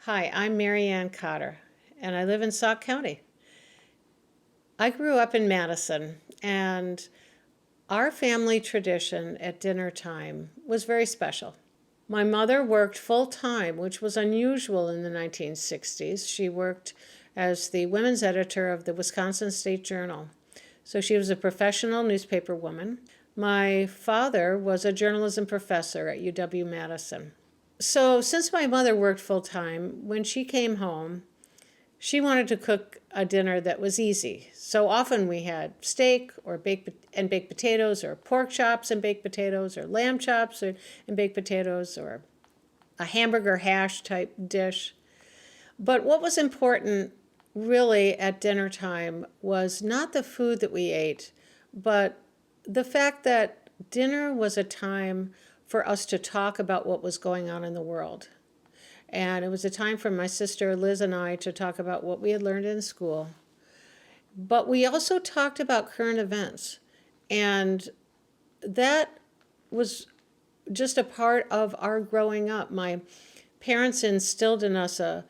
Hi, I'm Marianne Cotter, and I live in Sauk County. I grew up in Madison, and our family tradition at dinner time was very special. My mother worked full time, which was unusual in the 1960s. She worked as the women's editor of the Wisconsin State Journal. So she was a professional newspaper woman. My father was a journalism professor at UW-Madison. So since my mother worked full time, when she came home, she wanted to cook a dinner that was easy. So often we had steak or baked potatoes, or pork chops and baked potatoes, or lamb chops and baked potatoes, or a hamburger hash type dish. But what was important really at dinner time was not the food that we ate, but the fact that dinner was a time for us to talk about what was going on in the world. And it was a time for my sister Liz and I to talk about what we had learned in school. But we also talked about current events. And that was just a part of our growing up. My parents instilled in us an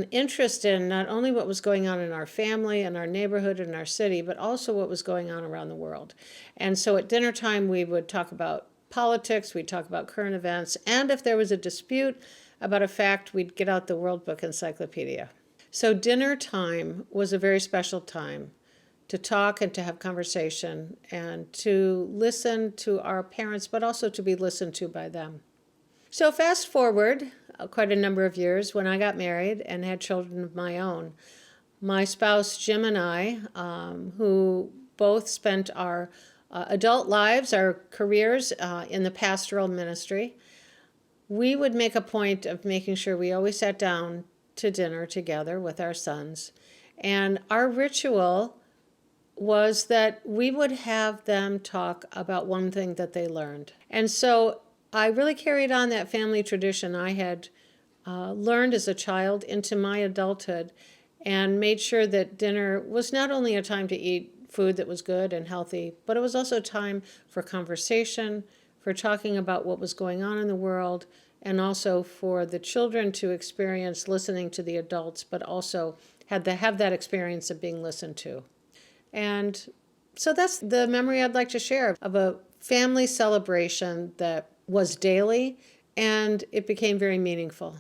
interest in not only what was going on in our family and our neighborhood and our city, but also what was going on around the world. And so at dinner time, we would talk about politics, we'd talk about current events, and if there was a dispute about a fact, we'd get out the World Book Encyclopedia. So dinner time was a very special time to talk and to have conversation and to listen to our parents, but also to be listened to by them. So fast forward quite a number of years when I got married and had children of my own. My spouse Jim and I, who both spent our adult lives, our careers in the pastoral ministry, we would make a point of making sure we always sat down to dinner together with our sons. And our ritual was that we would have them talk about one thing that they learned. And so I really carried on that family tradition I had learned as a child into my adulthood, and made sure that dinner was not only a time to eat food that was good and healthy, but it was also time for conversation, for talking about what was going on in the world, and also for the children to experience listening to the adults, but also have that experience of being listened to. And so that's the memory I'd like to share of a family celebration that was daily, and it became very meaningful.